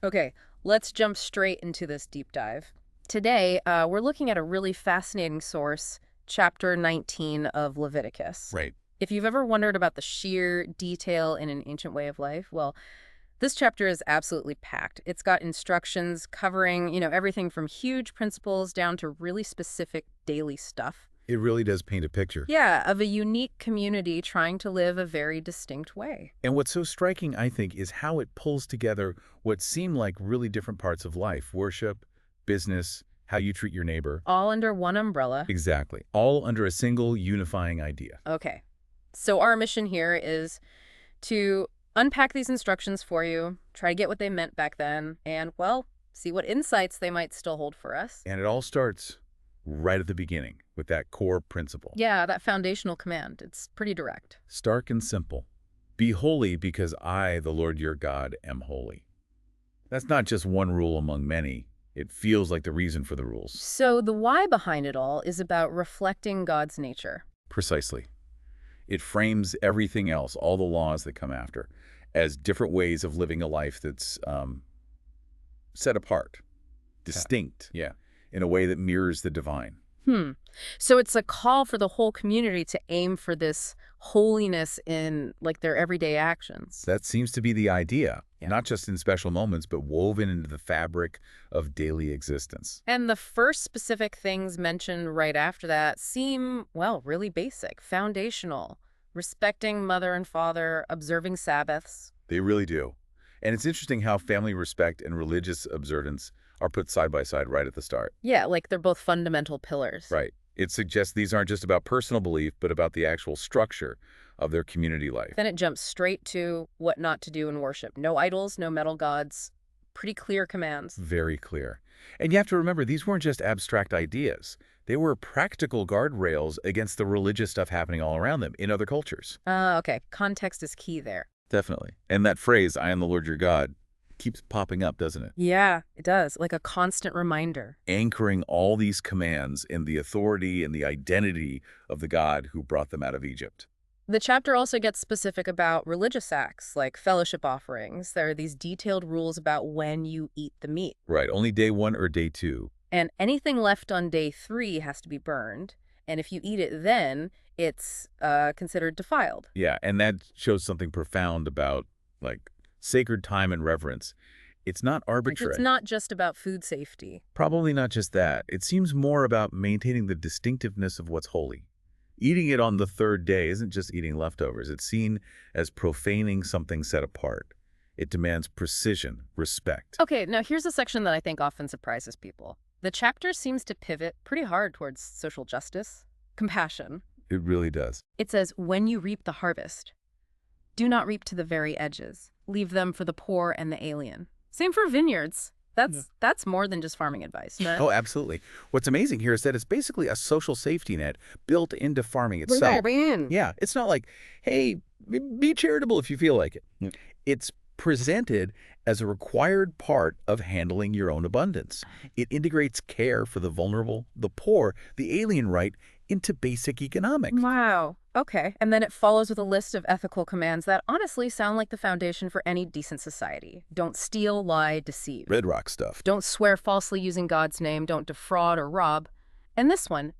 Okay, let's jump straight into this deep dive. Today, we're looking at a really fascinating source, chapter 19 of Leviticus. Right. If you've ever wondered about the sheer detail in an ancient way of life, well, this chapter is absolutely packed. It's got instructions covering, everything from huge principles down to really specific daily stuff. It really does paint a picture. Yeah, of a unique community trying to live a very distinct way. And what's so striking, I think, is how it pulls together what seem like really different parts of life: worship, business, how you treat your neighbor. All under one umbrella. Exactly. All under a single unifying idea. Okay. So our mission here is to unpack these instructions for you, try to get what they meant back then, and, well, see what insights they might still hold for us. And it all starts right at the beginning with that core principle. Yeah, that foundational command. It's pretty direct. Stark and simple. Be holy because I, the Lord your God, am holy. That's not just one rule among many. It feels like the reason for the rules. So the why behind it all is about reflecting God's nature. Precisely. It frames everything else, all the laws that come after, as different ways of living a life that's set apart, distinct, in a way that mirrors the divine. So it's a call for the whole community to aim for this holiness in, like, their everyday actions. That seems to be the idea, Yeah. not just in special moments, but woven into the fabric of daily existence. And the first specific things mentioned right after that seem, well, really basic, foundational. Respecting mother and father, observing Sabbaths. They really do. And it's interesting how family respect and religious observance are put side by side right at the start. Yeah, like they're both fundamental pillars. Right. It suggests these aren't just about personal belief, but about the actual structure of their community life. Then it jumps straight to what not to do in worship. No idols, no metal gods. Pretty clear commands. Very clear. And you have to remember, these weren't just abstract ideas. They were practical guardrails against the religious stuff happening all around them in other cultures. Okay. Context is key there. Definitely. And that phrase, I am the Lord your God, keeps popping up, doesn't it? Yeah, it does. Like a constant reminder. Anchoring all these commands in the authority and the identity of the God who brought them out of Egypt. The chapter also gets specific about religious acts, like fellowship offerings. There are these detailed rules about when you eat the meat. Right, only day 1 or day 2. And anything left on day 3 has to be burned. And if you eat it then, it's considered defiled. Yeah, and that shows something profound about, like, sacred time and reverence. It's not arbitrary. It's not just about food safety. Probably not just that. It seems more about maintaining the distinctiveness of what's holy. Eating it on the 3rd day isn't just eating leftovers. It's seen as profaning something set apart. It demands precision, respect. Okay, now here's a section that I think often surprises people. The chapter seems to pivot pretty hard towards social justice, compassion. It really does. It says, when you reap the harvest, do not reap to the very edges. Leave them for the poor and the alien. Same for vineyards. That's more than just farming advice. Oh, absolutely. What's amazing here is that it's basically a social safety net built into farming itself. Yeah, it's not like, hey, be charitable if you feel like it. Yeah. It's presented as a required part of handling your own abundance. It integrates care for the vulnerable, the poor, the alien right into basic economics. Wow. Okay. And then it follows with a list of ethical commands that honestly sound like the foundation for any decent society. Don't steal, lie, deceive. Red rock stuff. Don't swear falsely using God's name. Don't defraud or rob. And this one,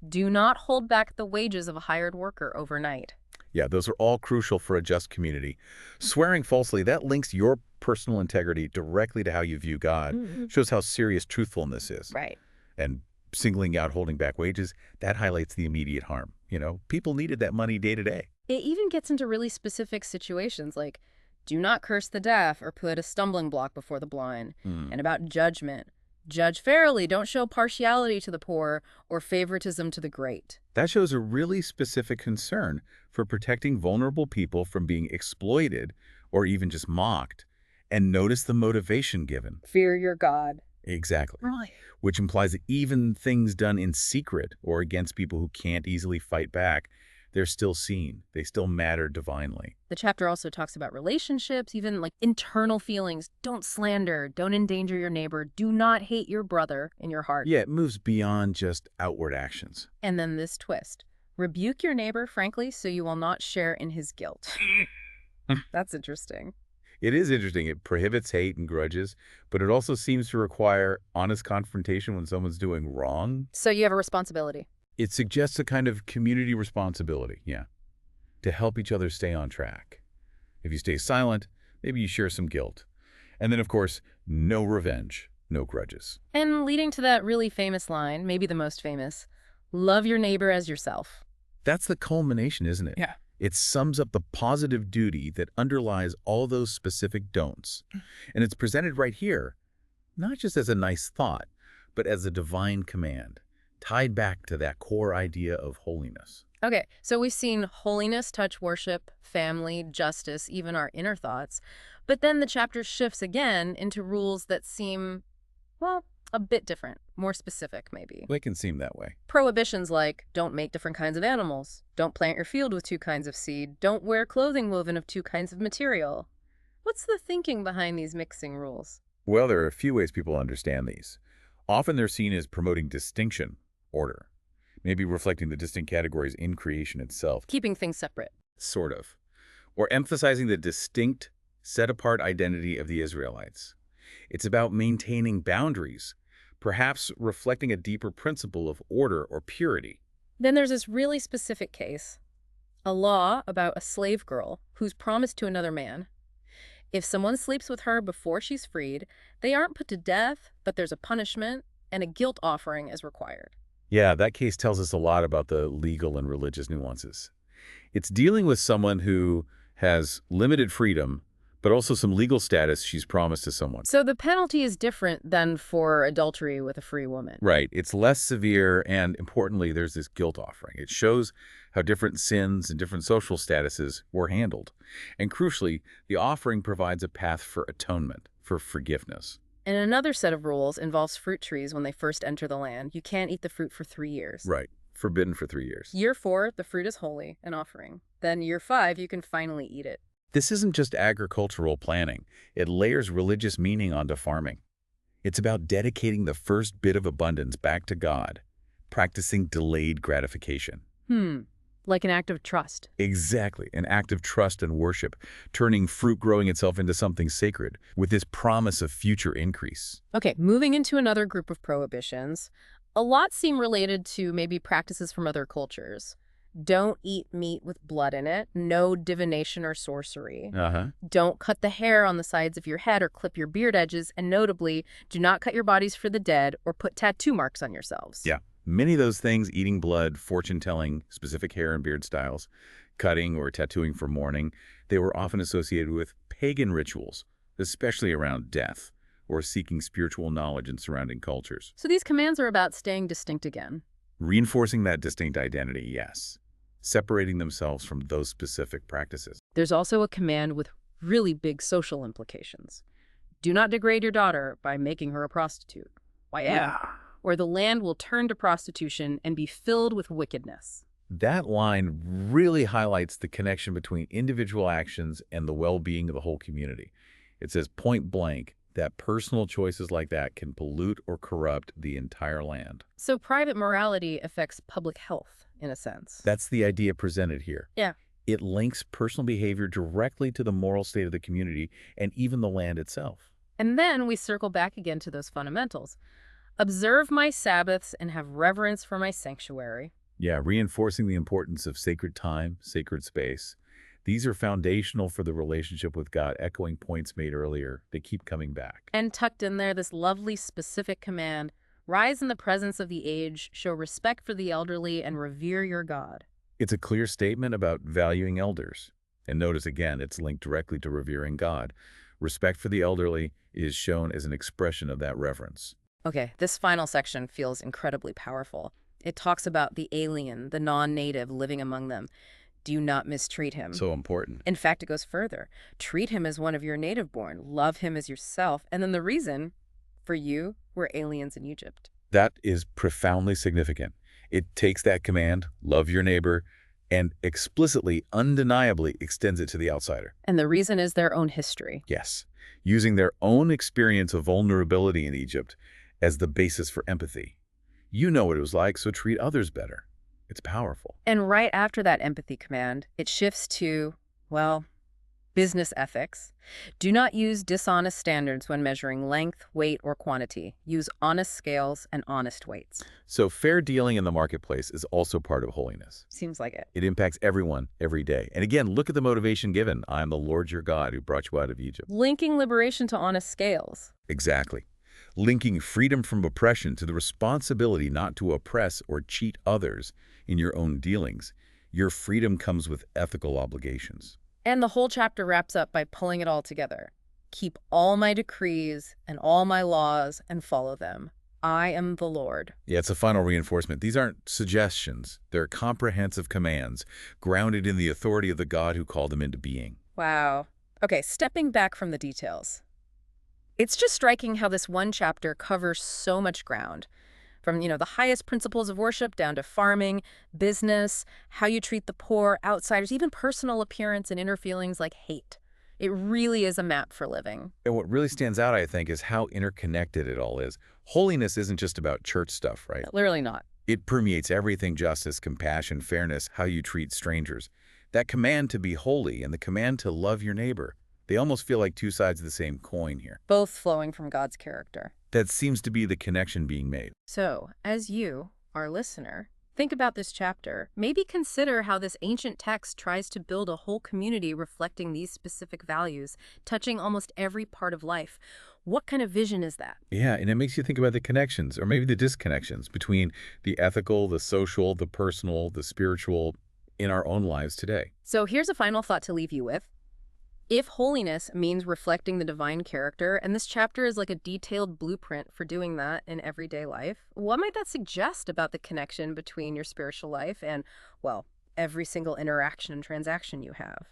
do not hold back the wages of a hired worker overnight. Yeah, those are all crucial for a just community. Swearing falsely, that links your personal integrity directly to how you view God. Shows how serious truthfulness is. Right. And singling out holding back wages, that highlights the immediate harm. You know, people needed that money day to day. It even gets into really specific situations like do not curse the deaf or put a stumbling block before the blind. And about judgment. Judge fairly. Don't show partiality to the poor or favoritism to the great. That shows a really specific concern for protecting vulnerable people from being exploited or even just mocked. And notice the motivation given. Fear your God. Exactly. Right. Which implies that even things done in secret or against people who can't easily fight back, they're still seen. They still matter divinely. The chapter also talks about relationships, even like internal feelings. Don't slander. Don't endanger your neighbor. Do not hate your brother in your heart. Yeah, it moves beyond just outward actions. And then this twist. Rebuke your neighbor, frankly, so you will not share in his guilt. That's interesting. It is interesting. It prohibits hate and grudges, but it also seems to require honest confrontation when someone's doing wrong. So you have a responsibility. It suggests a kind of community responsibility, yeah, to help each other stay on track. If you stay silent, maybe you share some guilt. And then, of course, no revenge, no grudges. And leading to that really famous line, maybe the most famous, love your neighbor as yourself. That's the culmination, isn't it? Yeah. It sums up the positive duty that underlies all those specific don'ts. And it's presented right here, not just as a nice thought, but as a divine command, tied back to that core idea of holiness. Okay, so we've seen holiness touch worship, family, justice, even our inner thoughts. But then the chapter shifts again into rules that seem, well, a bit different, more specific maybe. It can seem that way. Prohibitions like don't make different kinds of animals, don't plant your field with two kinds of seed, don't wear clothing woven of two kinds of material. What's the thinking behind these mixing rules? Well, there are a few ways people understand these. Often they're seen as promoting distinction, order, maybe reflecting the distinct categories in creation itself. Keeping things separate. Sort of. Or emphasizing the distinct, set-apart identity of the Israelites. It's about maintaining boundaries, perhaps reflecting a deeper principle of order or purity. Then there's this really specific case, a law about a slave girl who's promised to another man. If someone sleeps with her before she's freed, they aren't put to death, but there's a punishment, and a guilt offering is required. Yeah, that case tells us a lot about the legal and religious nuances. It's dealing with someone who has limited freedom, but also some legal status she's promised to someone. So the penalty is different than for adultery with a free woman. Right. It's less severe, and importantly, there's this guilt offering. It shows how different sins and different social statuses were handled. And crucially, the offering provides a path for atonement, for forgiveness. And another set of rules involves fruit trees when they first enter the land. You can't eat the fruit for 3 years. Right. Forbidden for 3 years. Year 4, the fruit is holy, an offering. Then year 5, you can finally eat it. This isn't just agricultural planning. It layers religious meaning onto farming. It's about dedicating the first bit of abundance back to God, practicing delayed gratification. Like an act of trust. Exactly, an act of trust and worship, turning fruit growing itself into something sacred, with this promise of future increase. Okay, moving into another group of prohibitions. A lot seem related to maybe practices from other cultures. Don't eat meat with blood in it. No divination or sorcery. Don't cut the hair on the sides of your head or clip your beard edges. And notably, do not cut your bodies for the dead or put tattoo marks on yourselves. Yeah. Many of those things, eating blood, fortune-telling, specific hair and beard styles, cutting or tattooing for mourning, they were often associated with pagan rituals, especially around death, or seeking spiritual knowledge in surrounding cultures. So these commands are about staying distinct again. Reinforcing that distinct identity, yes. Separating themselves from those specific practices. There's also a command with really big social implications. Do not degrade your daughter by making her a prostitute. Why, yeah. Or the land will turn to prostitution and be filled with wickedness. That line really highlights the connection between individual actions and the well-being of the whole community. It says point blank that personal choices like that can pollute or corrupt the entire land. So private morality affects public health, in a sense. That's the idea presented here. Yeah. It links personal behavior directly to the moral state of the community and even the land itself. And then we circle back again to those fundamentals. Observe my Sabbaths and have reverence for my sanctuary. Yeah, reinforcing the importance of sacred time, sacred space. These are foundational for the relationship with God, echoing points made earlier. They keep coming back. And tucked in there, this lovely specific command, rise in the presence of the aged, show respect for the elderly, and revere your God. It's a clear statement about valuing elders. And notice again, it's linked directly to revering God. Respect for the elderly is shown as an expression of that reverence. Okay, this final section feels incredibly powerful. It talks about the alien, the non-native living among them. Do not mistreat him. So important. In fact, it goes further. Treat him as one of your native-born. Love him as yourself. And then the reason, for you, were aliens in Egypt. That is profoundly significant. It takes that command, love your neighbor, and explicitly, undeniably extends it to the outsider. And the reason is their own history. Yes, using their own experience of vulnerability in Egypt as the basis for empathy. You know what it was like, so treat others better. It's powerful. And right after that empathy command, it shifts to, well, Business ethics. Do not use dishonest standards when measuring length, weight, or quantity. Use honest scales and honest weights. So fair dealing in the marketplace is also part of holiness. Seems like it. It impacts everyone every day. And again, look at the motivation given. I am the Lord your God who brought you out of Egypt. Linking liberation to honest scales. Exactly. Linking freedom from oppression to the responsibility not to oppress or cheat others in your own dealings. Your freedom comes with ethical obligations. And the whole chapter wraps up by pulling it all together. Keep all my decrees and all my laws and follow them. I am the Lord. Yeah, it's a final reinforcement. These aren't suggestions. They're comprehensive commands, grounded in the authority of the God who called them into being. Wow. Okay, stepping back from the details. It's just striking how this one chapter covers so much ground. From, the highest principles of worship down to farming, business, how you treat the poor, outsiders, even personal appearance and inner feelings like hate. It really is a map for living. And what really stands out, I think, is how interconnected it all is. Holiness isn't just about church stuff, right? Literally not. It permeates everything: justice, compassion, fairness, how you treat strangers. That command to be holy and the command to love your neighbor, they almost feel like two sides of the same coin here. Both flowing from God's character. That seems to be the connection being made. So, as you, our listener, think about this chapter, maybe consider how this ancient text tries to build a whole community reflecting these specific values, touching almost every part of life. What kind of vision is that? Yeah, and it makes you think about the connections, or maybe the disconnections, between the ethical, the social, the personal, the spiritual in our own lives today. So here's a final thought to leave you with. If holiness means reflecting the divine character, and this chapter is like a detailed blueprint for doing that in everyday life, what might that suggest about the connection between your spiritual life and, well, every single interaction and transaction you have?